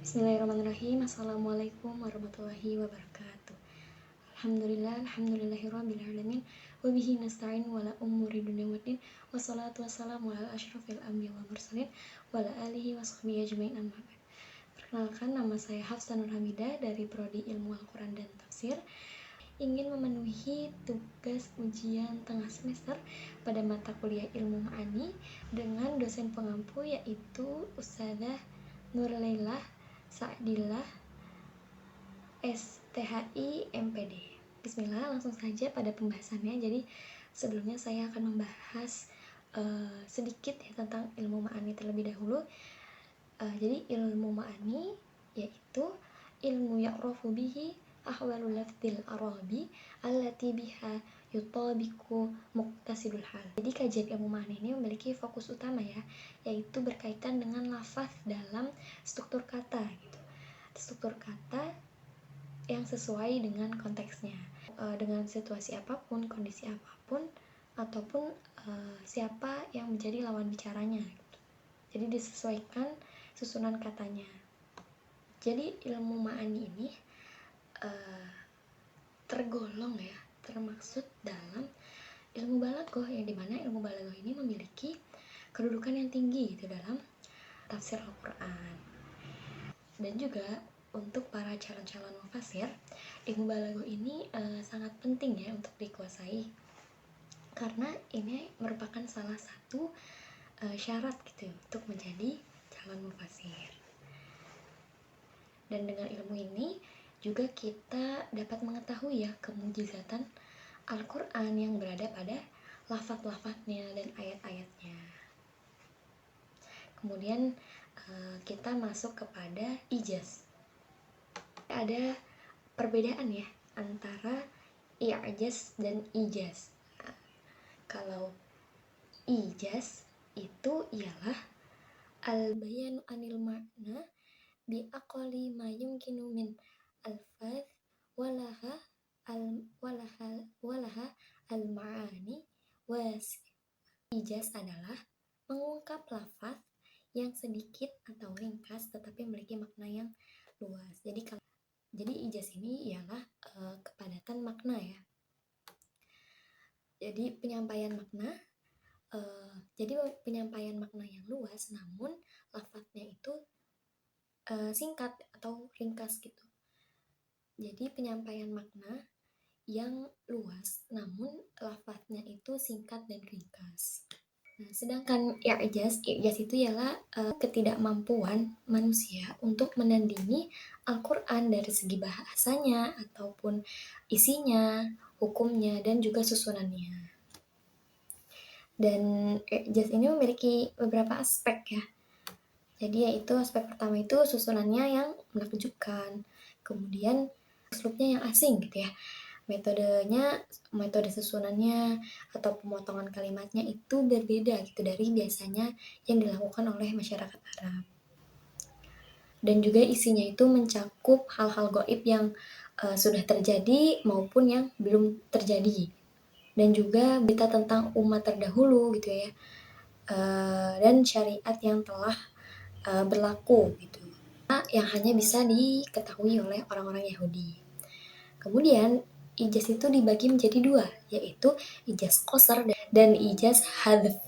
Bismillahirrahmanirrahim. Assalamualaikum warahmatullahi wabarakatuh. Alhamdulillahirrabbilalamin. Wabihi nasta'in wala umuri dunia waddin. Wassalatu wassalamu ala asyrafil anbiya wal mursalin wa ala alihi wa sahbihi ajmain amma ba'd. Perkenalkan, nama saya Hafsah Nur Hamidah dari Prodi Ilmu Al-Quran dan Tafsir. Ingin memenuhi tugas ujian tengah semester pada mata kuliah Ilmu Ma'ani dengan dosen pengampu yaitu Ustadzah Nurlailah Sa'dillah STHI MPD. Bismillah, langsung saja pada pembahasannya. Jadi sebelumnya saya akan membahas sedikit ya tentang ilmu ma'ani terlebih dahulu. Jadi ilmu ma'ani yaitu ilmu ya'rafu bihi ahwalul lafdil arabi allati biha yutabiku muqtasidul hal. Jadi kajian ilmu ma'ani ini memiliki fokus utama ya, yaitu berkaitan dengan lafaz dalam struktur kata gitu. Struktur kata yang sesuai dengan konteksnya, dengan situasi apapun, kondisi apapun, ataupun siapa yang menjadi lawan bicaranya gitu. Jadi disesuaikan susunan katanya. Jadi ilmu ma'ani ini tergolong ya, termaksud dalam ilmu balaghah, yang dimana ilmu balaghah ini memiliki kedudukan yang tinggi gitu dalam tafsir Al-Quran. Dan juga untuk para calon-calon mufasir, ilmu balaghah ini sangat penting ya untuk dikuasai, karena ini merupakan salah satu syarat gitu untuk menjadi calon mufasir. Dan dengan ilmu ini juga kita dapat mengetahui ya kemujizatan Al-Quran yang berada pada lafaz-lafaznya dan ayat-ayatnya. Kemudian kita masuk kepada ijaz. Ada perbedaan ya antara i'jaz dan ijaz. Nah, kalau ijaz itu ialah al-bayanu anil makna bi aqali ma yumkinu min alfaz walaha al-ma'ani was. Ijaz adalah mengungkap lafaz yang sedikit atau ringkas tetapi memiliki makna yang luas. Jadi ijaz ini ialah kepadatan makna ya. Jadi penyampaian makna yang luas, namun lafaznya itu singkat atau ringkas gitu. Jadi penyampaian makna yang luas namun lafaznya itu singkat dan ringkas. Nah, sedangkan i'jaz itu ialah ketidakmampuan manusia untuk menandingi Al-Quran dari segi bahasanya ataupun isinya, hukumnya, dan juga susunannya. Dan i'jaz ini memiliki beberapa aspek ya. Jadi yaitu aspek pertama itu susunannya yang menakjubkan, kemudian uslubnya yang asing gitu ya, metode susunannya atau pemotongan kalimatnya itu berbeda gitu dari biasanya yang dilakukan oleh masyarakat Arab. Dan juga isinya itu mencakup hal-hal gaib yang sudah terjadi maupun yang belum terjadi, dan juga berita tentang umat terdahulu gitu ya, dan syariat yang telah berlaku gitu, yang hanya bisa diketahui oleh orang-orang Yahudi. Kemudian ijaz itu dibagi menjadi dua, yaitu ijaz qasar dan ijaz hadf.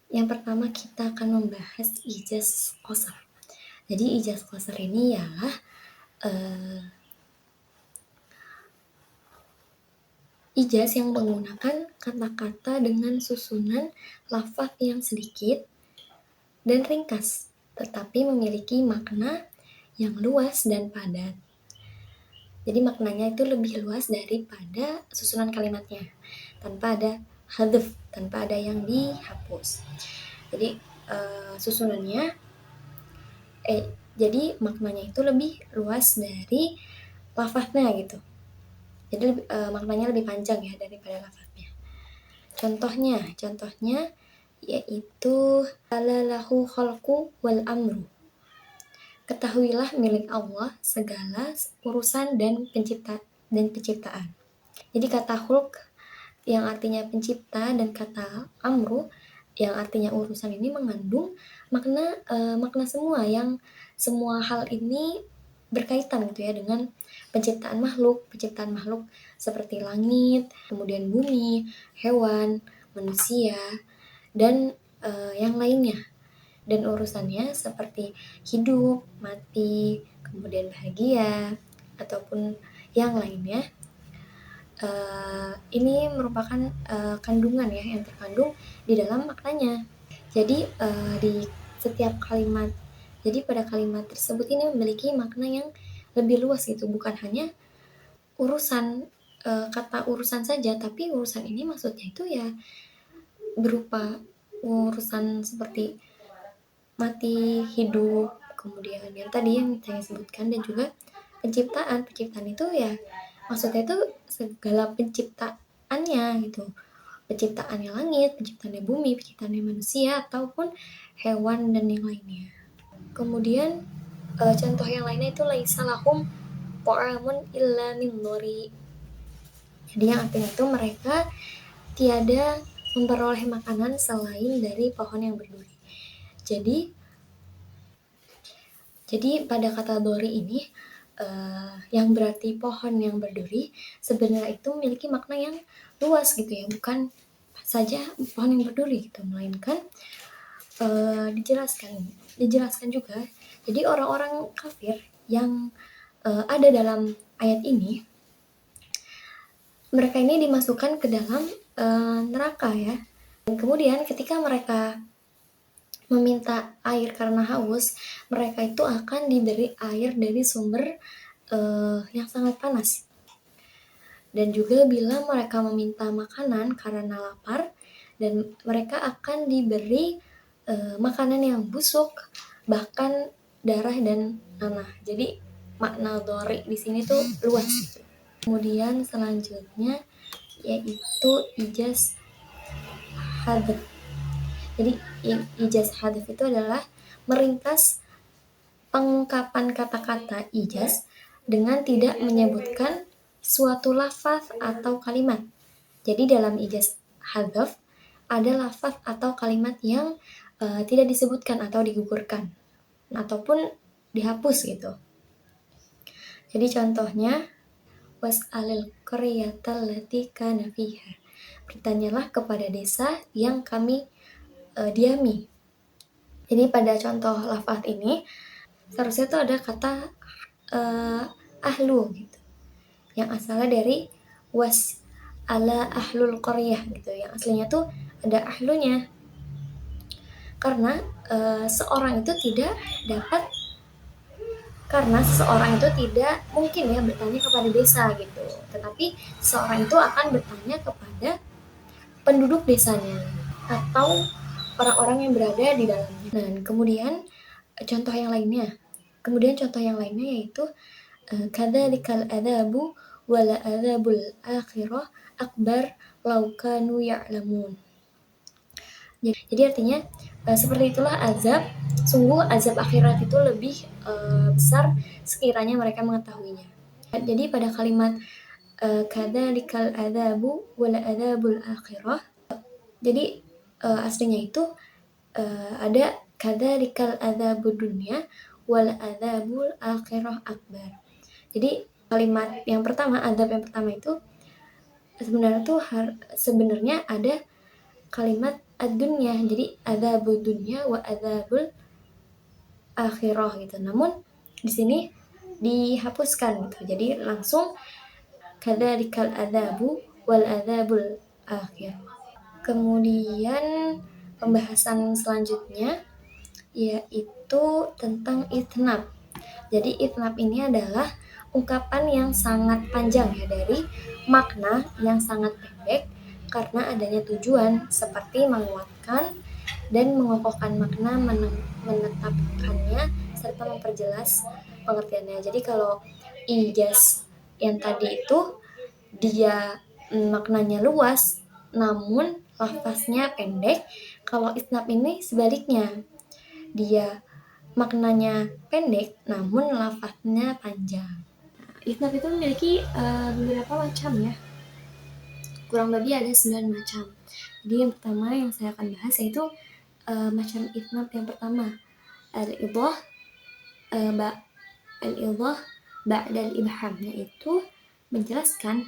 Yang pertama kita akan membahas ijaz qasar. Jadi ijaz qasar ini ialah ijaz yang menggunakan kata-kata dengan susunan lafaz yang sedikit dan ringkas, tetapi memiliki makna yang luas dan padat. Jadi maknanya itu lebih luas daripada susunan kalimatnya, tanpa ada hadf, tanpa ada yang dihapus. Jadi jadi maknanya itu lebih luas dari lafaznya gitu. Jadi maknanya lebih panjang ya daripada lafaznya. Contohnya yaitu alalahu khalqu wal amru. Ketahuilah milik Allah segala urusan dan penciptaan. Jadi kata khulq yang artinya pencipta dan kata amru yang artinya urusan ini mengandung makna semua yang semua hal ini berkaitan gitu ya dengan penciptaan makhluk seperti langit, kemudian bumi, hewan, manusia, dan yang lainnya. Dan urusannya seperti hidup, mati, kemudian bahagia, ataupun yang lainnya. Ini merupakan kandungan ya yang terkandung di dalam maknanya. Jadi di setiap kalimat, jadi pada kalimat tersebut ini memiliki makna yang lebih luas gitu, bukan hanya urusan kata urusan saja, tapi urusan ini maksudnya itu ya berupa urusan seperti mati, hidup, kemudian yang tadi yang saya sebutkan, dan juga penciptaan. Penciptaan itu ya maksudnya itu segala penciptaannya gitu. Penciptaannya langit, penciptaannya bumi, penciptaannya manusia, ataupun hewan dan yang lainnya. Kemudian contoh yang lainnya itu laisa lahum ta'amun illa min dhari. Jadi yang artinya itu mereka tiada memperoleh makanan selain dari pohon yang berduri. Jadi pada kata dori ini yang berarti pohon yang berduri sebenarnya itu memiliki makna yang luas gitu ya, bukan saja pohon yang berduri gitu, melainkan dijelaskan juga. Jadi orang-orang kafir yang ada dalam ayat ini, mereka ini dimasukkan ke dalam neraka ya. Dan kemudian ketika mereka meminta air karena haus, mereka itu akan diberi air dari sumber yang sangat panas. Dan juga bila mereka meminta makanan karena lapar, dan mereka akan diberi makanan yang busuk, bahkan darah dan nanah. Jadi makna dori di sini tuh luas. Kemudian selanjutnya yaitu ijaz hadaf. Jadi ijaz hadaf itu adalah meringkas pengungkapan kata-kata ijaz dengan tidak menyebutkan suatu lafaz atau kalimat. Jadi dalam ijaz hadaf ada lafaz atau kalimat yang tidak disebutkan atau digugurkan ataupun dihapus gitu. Jadi contohnya was'alil qaryatal lati kana fiha. Bertanyalah kepada desa yang kami diami. Jadi pada contoh lafaz ini seharusnya tuh ada kata ahlu gitu, yang asalnya dari was ala ahlul qaryah gitu, yang aslinya tuh ada ahlunya, karena seseorang itu tidak mungkin ya bertanya kepada desa gitu, tetapi seseorang itu akan bertanya kepada penduduk desanya atau orang-orang yang berada di dalamnya. Dan kemudian contoh yang lainnya yaitu kadzalikal adzabu wala adzabul akhirah akbar law kanu ya'lamun. Jadi artinya seperti itulah azab, sungguh azab akhirat itu lebih besar sekiranya mereka mengetahuinya. Jadi pada kalimat kadzalikal adzabu wala adzabul akhirah, jadi aslinya itu ada kadzalikal adzabud dunya wal adzabul akhirah akbar. Jadi kalimat yang pertama, azab yang pertama itu sebenarnya ada kalimat ad-dunya, jadi adzabud dunya wa adzabul akhirah gitu. Namun di sini dihapuskan gitu. Jadi langsung kadzalikal adzabu wal adzabul akhirah. Kemudian pembahasan selanjutnya yaitu tentang itnab. Jadi itnab ini adalah ungkapan yang sangat panjang ya, dari makna yang sangat pendek karena adanya tujuan seperti menguatkan dan mengokohkan makna, menetapkannya, serta memperjelas pengertiannya. Jadi kalau ijaz yang tadi itu dia maknanya luas namun lafaznya pendek. Kalau itnab ini sebaliknya, dia maknanya pendek namun lafaznya panjang. Itnab itu memiliki beberapa macam ya, kurang lebih ada 9 macam. Jadi yang pertama yang saya akan bahas yaitu macam itnab yang pertama, al-idah Al-idah ba'dal ibham, yaitu menjelaskan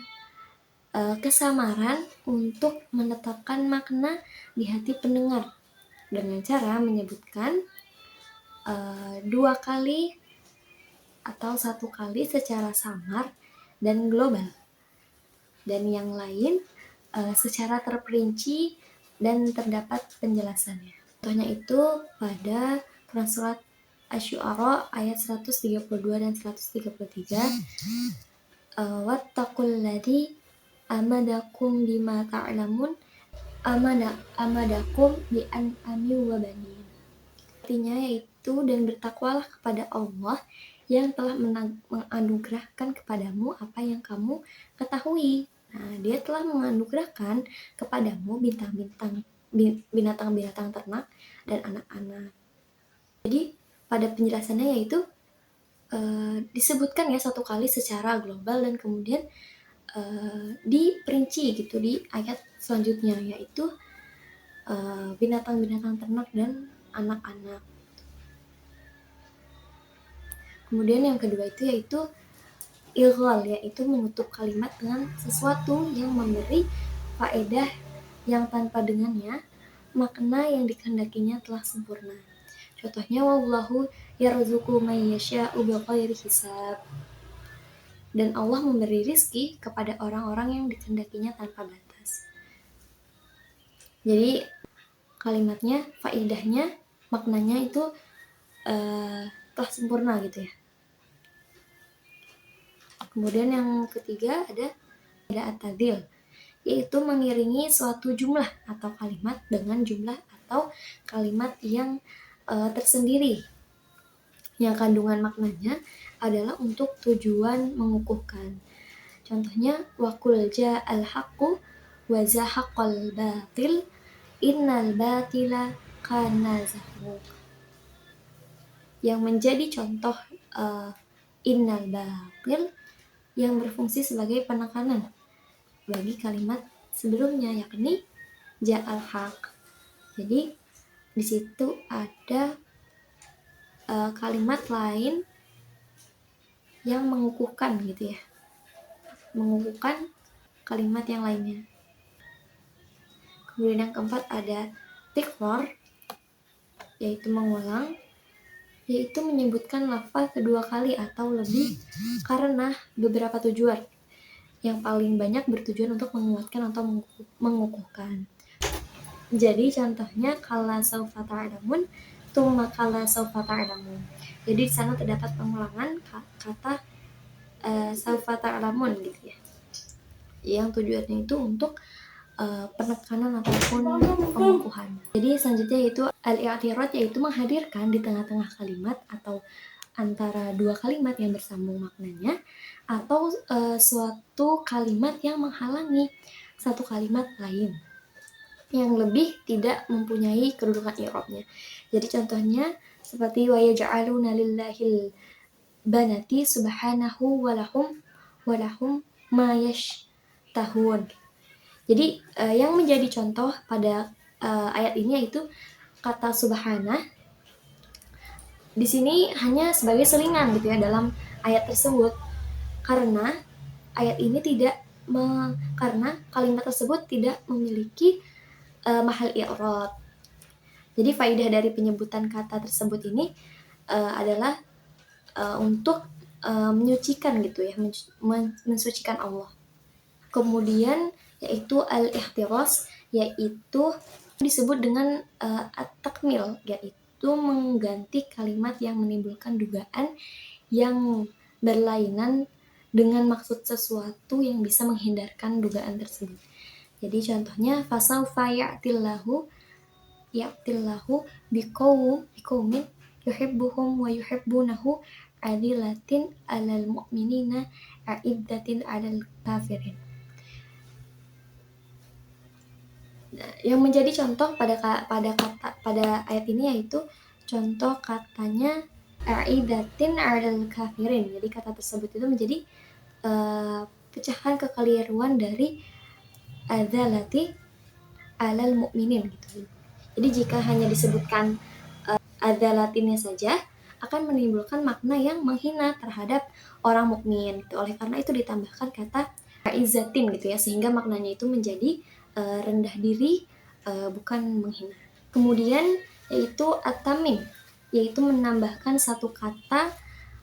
kesamaran untuk menetapkan makna di hati pendengar dengan cara menyebutkan dua kali atau satu kali secara samar dan global, dan yang lain secara terperinci dan terdapat penjelasannya. Contohnya itu pada Quran surat Asy-Syu'ara ayat 132 dan 133. Wattaqul ladzi amadakum bima ta'lamun amadakum bi an'ami wa banin. Artinya yaitu, dan bertakwalah kepada Allah yang telah menganugerahkan kepadamu apa yang kamu ketahui. Nah, dia telah menganugerahkan kepadamu binatang-binatang ternak dan anak-anak. Jadi pada penjelasannya yaitu disebutkan ya satu kali secara global dan kemudian diperinci gitu di ayat selanjutnya, yaitu binatang-binatang ternak dan anak-anak. Kemudian yang kedua itu yaitu ilghal, yaitu menutup kalimat dengan sesuatu yang memberi faedah yang tanpa dengannya makna yang dikehendakinya telah sempurna. Contohnya wallahu yarzuqu may yasha'u bighairi hisab. Dan Allah memberi rizki kepada orang-orang yang dikehendakinya tanpa batas. Jadi kalimatnya, faedahnya, maknanya itu telah sempurna gitu ya. Kemudian yang ketiga ada at-tadil, yaitu mengiringi suatu jumlah atau kalimat dengan jumlah atau kalimat yang tersendiri yang kandungan maknanya adalah untuk tujuan mengukuhkan. Contohnya waqul ja'al haqqu wa zahaqal batil innal batila kana zahuqa. Yang menjadi contoh innal batil yang berfungsi sebagai penekanan bagi kalimat sebelumnya, yakni ja'al haq. Jadi di situ ada kalimat lain yang mengukuhkan gitu ya, mengukuhkan kalimat yang lainnya. Kemudian yang keempat ada tikrar, yaitu mengulang, yaitu menyebutkan lafaz kedua kali atau lebih karena beberapa tujuan. Yang paling banyak bertujuan untuk menguatkan atau mengukuhkan. Jadi contohnya kala saufa ta'lamun, tsumma kala saufa ta'lamun. Jadi di sana terdapat pengulangan kata saufa ta'lamun gitu ya. Yang tujuannya itu untuk penekanan ataupun pengukuhan. Jadi selanjutnya yaitu al-i'tirad, yaitu menghadirkan di tengah-tengah kalimat atau antara dua kalimat yang bersambung maknanya atau suatu kalimat yang menghalangi satu kalimat lain yang lebih tidak mempunyai kedudukan i'rabnya. Jadi contohnya seperti wa yaj'aluna lillahil banati subhanahu walahum ma yashtahun. Jadi yang menjadi contoh pada ayat ini yaitu kata subhanah. Di sini hanya sebagai selingan gitu ya dalam ayat tersebut, karena ayat ini karena kalimat tersebut tidak memiliki mahal i'rab. Jadi faidah dari penyebutan kata tersebut ini adalah untuk menyucikan gitu ya, mensucikan Allah. Kemudian yaitu al-ihtiras, yaitu disebut dengan at-takmil, yaitu mengganti kalimat yang menimbulkan dugaan yang berlainan dengan maksud sesuatu yang bisa menghindarkan dugaan tersebut. Jadi contohnya fasaufa ya'tillahu biqaumin yuhibbuhum wa yuhibbunahu adillatin 'alal mu'minina a'iddatin 'alal kafirin. Yang menjadi contoh pada ayat ini yaitu contoh katanya a'idatin 'alal kafirin. Jadi kata tersebut itu menjadi pecahan kekeliruan dari adzalati 'alal mu'minin gitu. Jadi jika hanya disebutkan adzalatinnya saja akan menimbulkan makna yang menghina terhadap orang mukmin gitu. Oleh karena itu ditambahkan kata izzatin gitu ya, sehingga maknanya itu menjadi rendah diri, bukan menghina. Kemudian yaitu at-tamim, yaitu menambahkan satu kata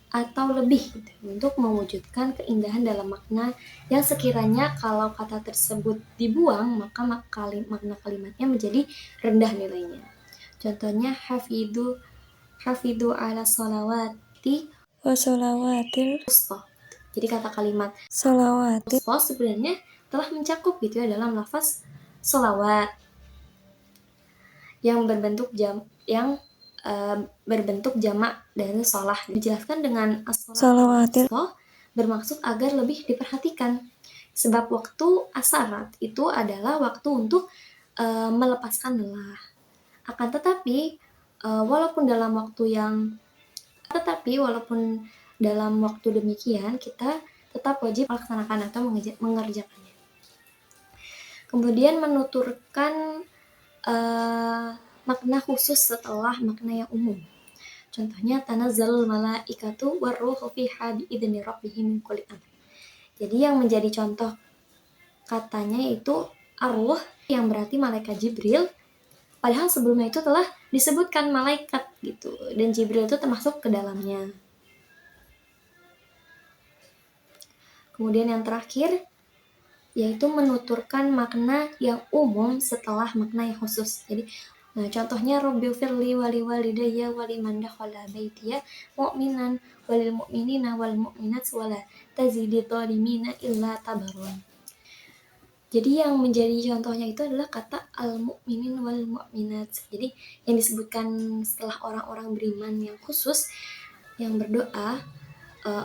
atau lebih gitu, untuk mewujudkan keindahan dalam makna yang sekiranya kalau kata tersebut dibuang maka makna kalimatnya menjadi rendah nilainya. Contohnya hafidu ala sholawati wa sholawatil wusta. Jadi kata kalimat sholawatil wusta sebenarnya telah mencakup gitu ya dalam lafaz sholawat yang berbentuk berbentuk jamak dari sholah. Dijelaskan dengan as-sholawatil bermaksud agar lebih diperhatikan. Sebab waktu asyarat itu adalah waktu untuk melepaskan lelah. Akan tetapi walaupun dalam waktu demikian kita tetap wajib melaksanakan atau mengerjakannya. Kemudian menuturkan makna khusus setelah makna yang umum. Contohnya tanazzalul malaikatu warruhu fiha biidzni rabbihim min kulli amr. Jadi yang menjadi contoh katanya itu arwah, yang berarti malaikat Jibril. Padahal sebelumnya itu telah disebutkan malaikat gitu, dan Jibril itu termasuk ke dalamnya. Kemudian yang terakhir yaitu menuturkan makna yang umum setelah makna yang khusus. Jadi contohnya Rabbi firli wali walidayya waliman dakhala baitiya mu'minan walil mu'minina wal mu'minat wala tazidid dhalimina illa tabarrun. Jadi yang menjadi contohnya itu adalah kata al-mu'minin wal mu'minat. Jadi yang disebutkan setelah orang-orang beriman yang khusus yang berdoa,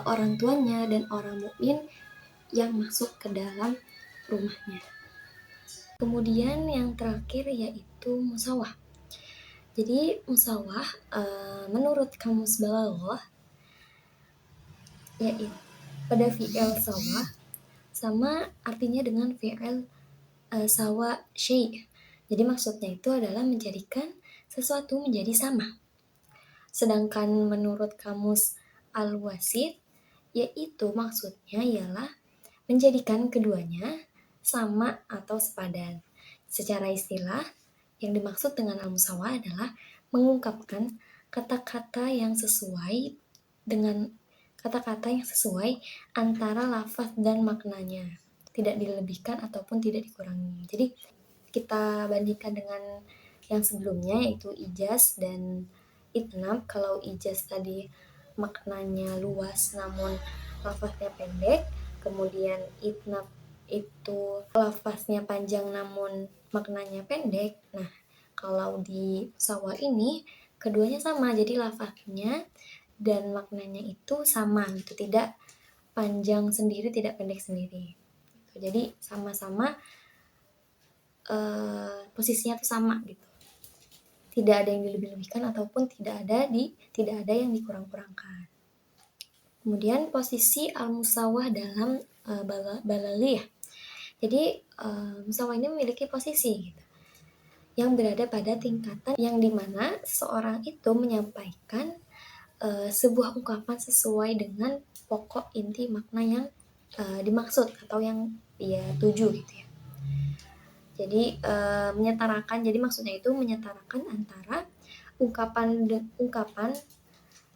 orang tuanya dan orang mukmin yang masuk ke dalam rumahnya. Kemudian yang terakhir yaitu musawah. Jadi musawah menurut Kamus Balaghah yaitu pada fi'il sawah sama artinya dengan fi'il sawa syai'. Jadi maksudnya itu adalah menjadikan sesuatu menjadi sama. Sedangkan menurut Kamus Al-Wasit yaitu maksudnya ialah menjadikan keduanya sama atau sepadan. Secara istilah, yang dimaksud dengan al-musawah adalah mengungkapkan kata-kata yang sesuai antara lafaz dan maknanya, tidak dilebihkan ataupun tidak dikurangi. Jadi kita bandingkan dengan yang sebelumnya yaitu ijaz dan itnab. Kalau ijaz tadi maknanya luas namun lafaznya pendek, kemudian itnab itu lafaznya panjang namun maknanya pendek. Nah, kalau di sawah ini keduanya sama, jadi lafaznya dan maknanya itu sama gitu, tidak panjang sendiri, tidak pendek sendiri. Jadi sama-sama posisinya itu sama gitu. Tidak ada yang dilebih-lebihkan ataupun tidak ada yang dikurang-kurangkan. Kemudian posisi al-musawah dalam balaliyah. Jadi musawah ini memiliki posisi gitu, yang berada pada tingkatan yang dimana seorang itu menyampaikan sebuah ungkapan sesuai dengan pokok inti makna yang dimaksud atau yang dia tuju gitu ya. Jadi menyetarakan, jadi maksudnya itu menyetarakan antara ungkapan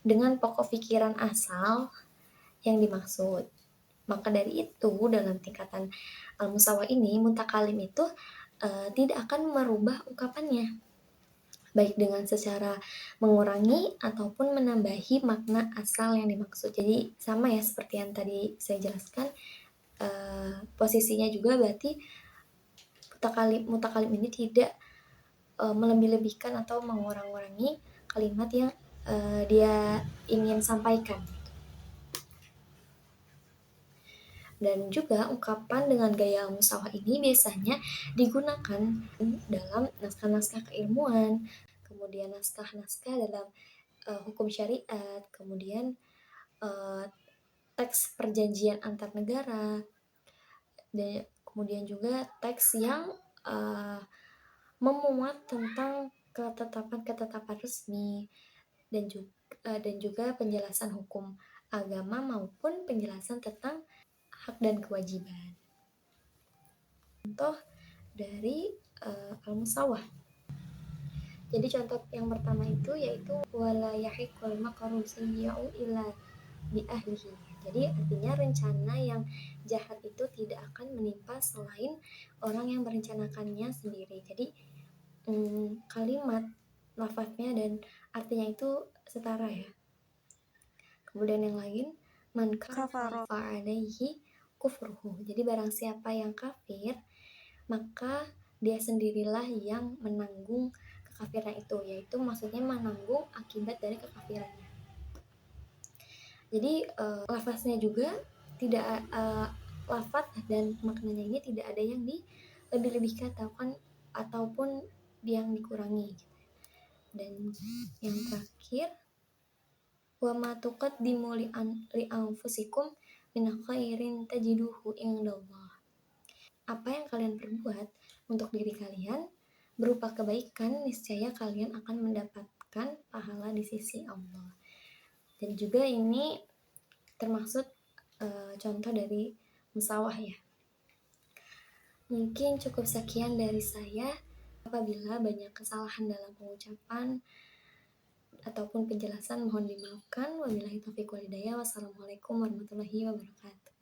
dengan pokok pikiran asal yang dimaksud. Maka dari itu dalam tingkatan al-musawah ini mutakalim itu tidak akan merubah ungkapannya, baik dengan secara mengurangi ataupun menambahi makna asal yang dimaksud. Jadi sama ya seperti yang tadi saya jelaskan, posisinya juga berarti mutakalim ini tidak melebih-lebihkan atau mengurang-urangi kalimat yang dia ingin sampaikan. Dan juga ungkapan dengan gaya musawah ini biasanya digunakan dalam naskah-naskah keilmuan, kemudian naskah-naskah dalam hukum syariat, kemudian teks perjanjian antar negara, dan kemudian juga teks yang memuat tentang ketetapan-ketetapan resmi, dan juga dan juga penjelasan hukum agama maupun penjelasan tentang hak dan kewajiban. Contoh dari al-musawah. Jadi contoh yang pertama itu yaitu wala yahiqul makaru sayyi'u illa bi ahlihi. Jadi artinya rencana yang jahat itu tidak akan menimpa selain orang yang merencanakannya sendiri. Jadi kalimat lafadznya dan artinya itu setara ya. Kemudian yang lain, man kafara fa alaihi kufruhu. Jadi barang siapa yang kafir, maka dia sendirilah yang menanggung kekafiran itu, yaitu maksudnya menanggung akibat dari kekafirannya. Jadi lafaznya juga tidak lafaz dan maknanya ini tidak ada yang dilebih-lebihkan ataupun yang dikurangi. Dan yang terakhir, wa ma tuqaddimu li anfusikum min khairin tajiduhu indallah. Apa yang kalian perbuat untuk diri kalian berupa kebaikan, niscaya kalian akan mendapatkan pahala di sisi Allah. Dan juga ini termasuk contoh dari musawah ya. Mungkin cukup sekian dari saya. Apabila banyak kesalahan dalam pengucapan ataupun penjelasan mohon dimaafkan. Wabillahi taufiq wal hidayah. Wassalamualaikum warahmatullahi wabarakatuh.